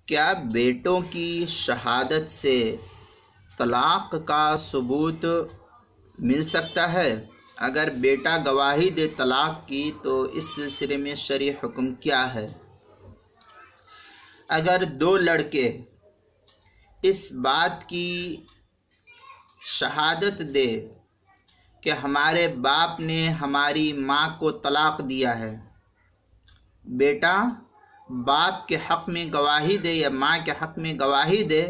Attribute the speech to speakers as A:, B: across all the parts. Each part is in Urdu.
A: کیا بیٹوں کی شہادت سے طلاق کا ثبوت مل سکتا ہے؟ اگر بیٹا گواہی دے طلاق کی تو اس سلسلے میں شرعی حکم کیا ہے؟ اگر دو لڑکے اس بات کی شہادت دے کہ ہمارے باپ نے ہماری ماں کو طلاق دیا ہے، بیٹا باپ کے حق میں گواہی دے یا ماں کے حق میں گواہی دے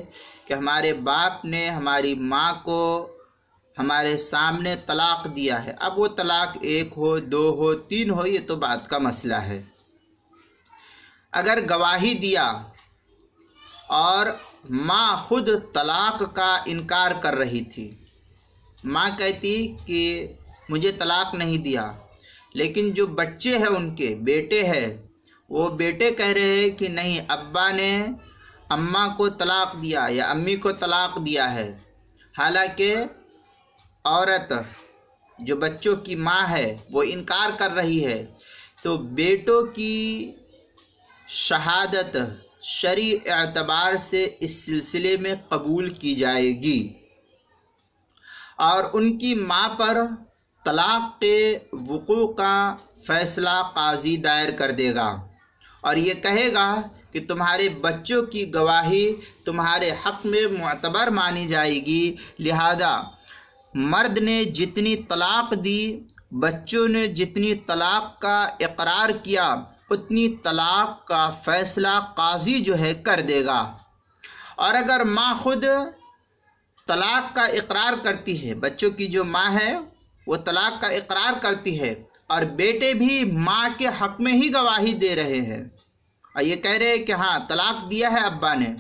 A: کہ ہمارے باپ نے ہماری ماں کو ہمارے سامنے طلاق دیا ہے، اب وہ طلاق 1 ہو 2 ہو 3 ہو، یہ تو بات کا مسئلہ ہے۔ اگر گواہی دیا اور ماں خود طلاق کا انکار کر رہی تھی، ماں کہتی کہ مجھے طلاق نہیں دیا، لیکن جو بچے ہیں ان کے بیٹے ہیں، وہ بیٹے کہہ رہے ہیں کہ نہیں، ابا نے اماں کو طلاق دیا یا امی کو طلاق دیا ہے، حالانکہ عورت جو بچوں کی ماں ہے وہ انکار کر رہی ہے، تو بیٹوں کی شہادت شرعی اعتبار سے اس سلسلے میں قبول کی جائے گی اور ان کی ماں پر طلاق کے وقوع کا فیصلہ قاضی دائر کر دے گا اور یہ کہے گا کہ تمہارے بچوں کی گواہی تمہارے حق میں معتبر مانی جائے گی، لہذا مرد نے جتنی طلاق دی، بچوں نے جتنی طلاق کا اقرار کیا، اتنی طلاق کا فیصلہ قاضی جو ہے کر دے گا۔ اور اگر ماں خود طلاق کا اقرار کرتی ہے، بچوں کی جو ماں ہے وہ طلاق کا اقرار کرتی ہے اور بیٹے بھی ماں کے حق میں ہی گواہی دے رہے ہیں اور یہ کہہ رہے ہیں کہ ہاں طلاق دیا ہے ابا نے،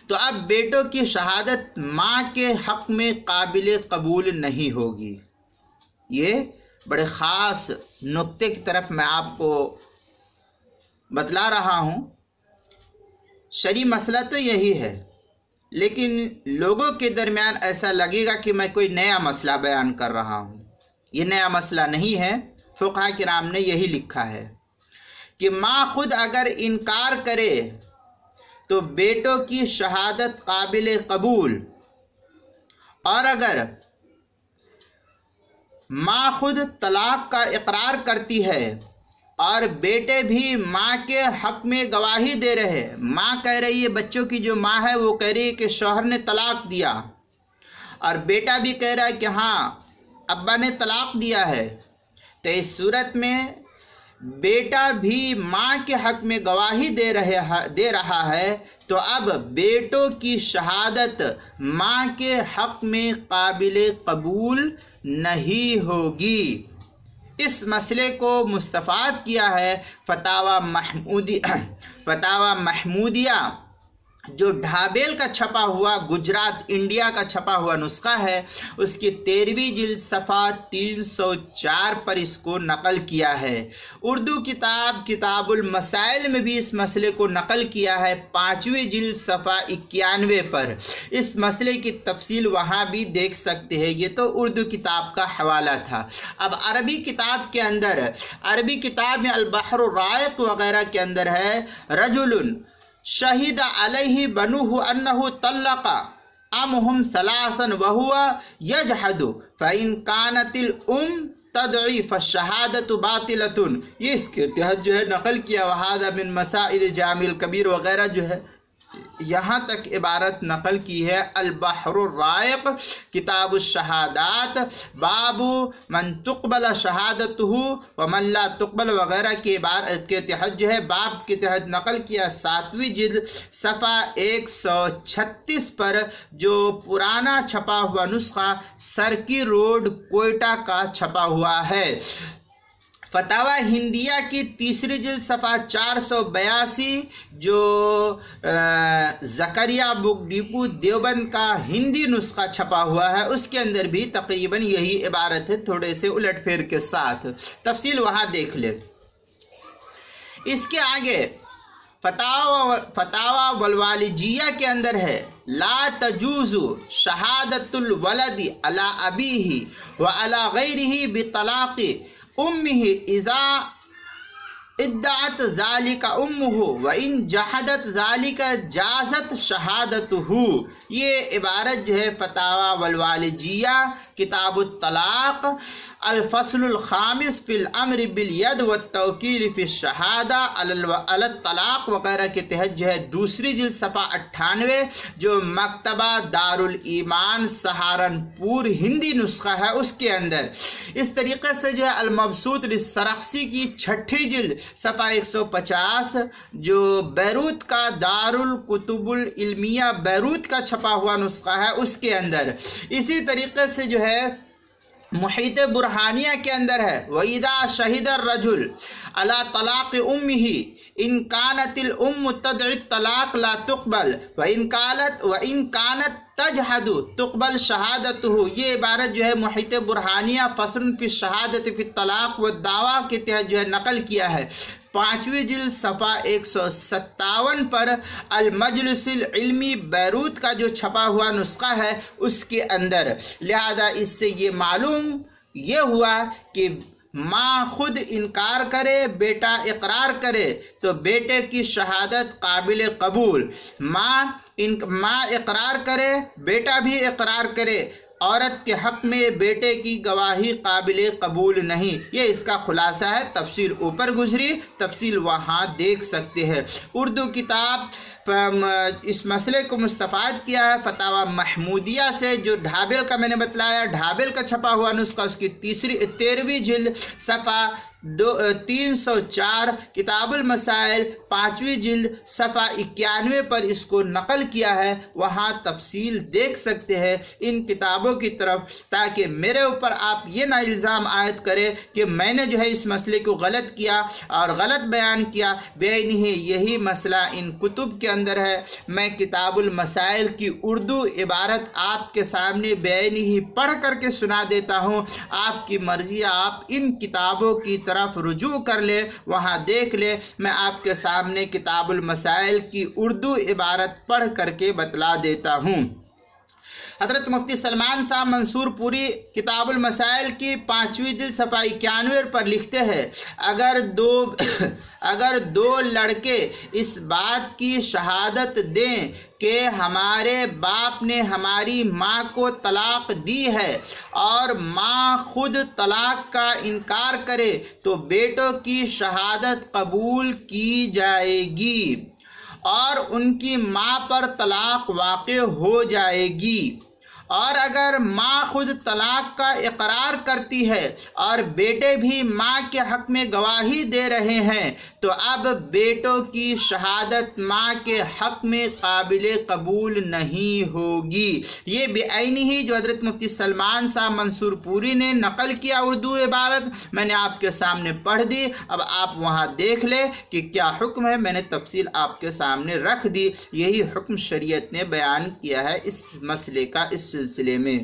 A: تو اب بیٹوں کی شہادت ماں کے حق میں قابل قبول نہیں ہوگی۔ یہ بڑے خاص نقطے کی طرف میں آپ کو بتلا رہا ہوں۔ شرعی مسئلہ تو یہی ہے، لیکن لوگوں کے درمیان ایسا لگے گا کہ میں کوئی نیا مسئلہ بیان کر رہا ہوں۔ یہ نیا مسئلہ نہیں ہے، فقہاء کرام نے یہی لکھا ہے کہ ماں خود اگر انکار کرے تو بیٹوں کی شہادت قابل قبول، اور اگر ماں خود طلاق کا اقرار کرتی ہے اور بیٹے بھی ماں کے حق میں گواہی دے رہے، ماں کہہ رہی ہے، بچوں کی جو ماں ہے وہ کہہ رہی ہے کہ شوہر نے طلاق دیا اور بیٹا بھی کہہ رہا ہے کہ ہاں ابا نے طلاق دیا ہے، تو اس صورت میں بیٹا بھی ماں کے حق میں گواہی دے رہا ہے، تو اب بیٹوں کی شہادت ماں کے حق میں قابل قبول نہیں ہوگی۔ اس مسئلے کو مستفاد کیا ہے فتاوی محمودیہ جو ڈھابیل کا چھپا ہوا گجرات انڈیا کا چھپا ہوا نسخہ ہے، اس کی 13ویں جلد صفحہ 304 پر اس کو نقل کیا ہے۔ اردو کتاب المسائل میں بھی اس مسئلے کو نقل کیا ہے 5ویں جلد صفحہ 91 پر۔ اس مسئلے کی تفصیل وہاں بھی دیکھ سکتے ہیں، یہ تو اردو کتاب کا حوالہ تھا۔ اب عربی کتاب کے اندر، عربی کتاب میں البحر الرائق وغیرہ کے اندر ہے، رجل شہد علیہ بنوہ انہ طلق امہم ثلاثا وہو یجحد فإن كانت الام تدعی فالشہادت باطلۃ، یہ اس کے تحت جو ہے نقل کیا، وہذا من مسائل جامع الکبیر وغیرہ جو ہے یہاں تک عبارت نقل کی ہے۔ البحر الرائق کتاب الشہادات باب من تقبل شہادتہ ومن لا تقبل وغیرہ کی عبارت کے تحت جو ہے باب کے تحت نقل کیا 7ویں جلد صفحہ 136 پر، جو پرانا چھپا ہوا نسخہ سرکی روڈ کوئٹہ کا چھپا ہوا ہے۔ فتاوی ہندیہ کی 3ری جلد صفحہ 482 جو زکریہ بک ڈپو دیوبند کا ہندی نسخہ چھپا ہوا ہے، اس کے اندر بھی تقریباً یہی عبارت ہے، تھوڑے سے الٹ پھیر کے ساتھ، تفصیل وہاں دیکھ لیں۔ اس کے آگے فتاوی والوالجیہ کے اندر ہے، لا تجوز شہادت الولد علی ابیہ وعلی غیرہ بطلاق امہ اذا ادعت ذالک امہ وان جحدت ذالک جازت شہادتہ. یہ عبارت جو ہے فتاوی والوالجیہ کتاب الطلاق الفصل الخامس فی الامر بالید والتوکیل فی الشہادہ علی الطلاق وغیرہ کے تحت جو ہے دوسری جلد صفحہ 98 جو مکتبہ دارالایمان سہارنپور ہندی نسخہ ہے اس کے اندر اس طریقے سے جو ہے المبسوط للسرخسی کی چھٹی جلد صفحہ 150 جو بیروت کا دارالکتب العلمیہ بیروت کا چھپا ہوا نسخہ ہے اس کے اندر اسی طریقے سے جو ہے محیط برہانیہ کے اندر ہے وَإِذَا شَهِدَ الرَّجُلُ عَلَى طَلَاقِ أُمِّهِ إِن كَانَتِ الْأُمُّ تَدْعِي الطَّلَاقَ لَا تُقْبَلْ وَإِن كَانَتْ تجحد تقبل شہادتہ. یہ عبارت جو ہے محیط برہانیہ فصل فی الشہادۃ فی الطلاق والدعویٰ کے تحت جو ہے نقل کیا ہے 5ویں جلد صفحہ 157 پر المجلس العلمی بیروت کا جو چھپا ہوا نسخہ ہے اس کے اندر. لہذا اس سے یہ معلوم یہ ہوا کہ ماں خود انکار کرے بیٹا اقرار کرے تو بیٹے کی شہادت قابل قبول. ماں اقرار کرے بیٹا بھی اقرار کرے عورت کے حق میں بیٹے کی گواہی قابل قبول نہیں. یہ اس کا خلاصہ ہے. تفصیل اوپر گزری تفصیل وہاں دیکھ سکتے ہیں. اردو کتاب اس مسئلے کو مستفاد کیا ہے فتاوی محمودیہ سے جو ڈھابل کا میں نے بتلایا ڈھابل کا چھپا ہوا نسخہ اس کی 13ویں جلد صفحہ 304 کتاب المسائل 5ویں جلد صفحہ 91 پر اس کو نقل کیا ہے. وہاں تفصیل دیکھ سکتے ہیں ان کتابوں کی طرف تاکہ میرے اوپر آپ یہ نہ الزام عائد کرے کہ میں نے جو ہے اس مسئلے کو غلط کیا اور غلط بیان کیا. بے نہیں یہی مسئلہ ان کتب کے اندر ہے. میں کتاب المسائل کی اردو عبارت آپ کے سامنے بے نہیں پڑھ کر کے سنا دیتا ہوں. آپ کی مرضی آپ ان کتابوں کی طرف رجوع کر لے وہاں دیکھ لے. میں آپ کے سامنے کتاب المسائل کی اردو عبارت پڑھ کر کے بتلا دیتا ہوں. حضرت مفتی سلمان صاحب منصور پوری کتاب المسائل کی 5ویں جلد صفحہ 91 پر لکھتے ہیں اگر دو لڑکے اس بات کی شہادت دیں کہ ہمارے باپ نے ہماری ماں کو طلاق دی ہے اور ماں خود طلاق کا انکار کرے تو بیٹوں کی شہادت قبول کی جائے گی اور ان کی ماں پر طلاق واقع ہو جائے گی. اور اگر ماں خود طلاق کا اقرار کرتی ہے اور بیٹے بھی ماں کے حق میں گواہی دے رہے ہیں تو اب بیٹوں کی شہادت ماں کے حق میں قابل قبول نہیں ہوگی. یہ بے عینی ہی جو حضرت مفتی سلمان صاحب منصور پوری نے نقل کیا اردو عبارت میں نے آپ کے سامنے پڑھ دی. اب آپ وہاں دیکھ لیں کہ کیا حکم ہے. میں نے تفصیل آپ کے سامنے رکھ دی. یہی حکم شریعت نے بیان کیا ہے اس مسئلے کا اس سلسلے میں.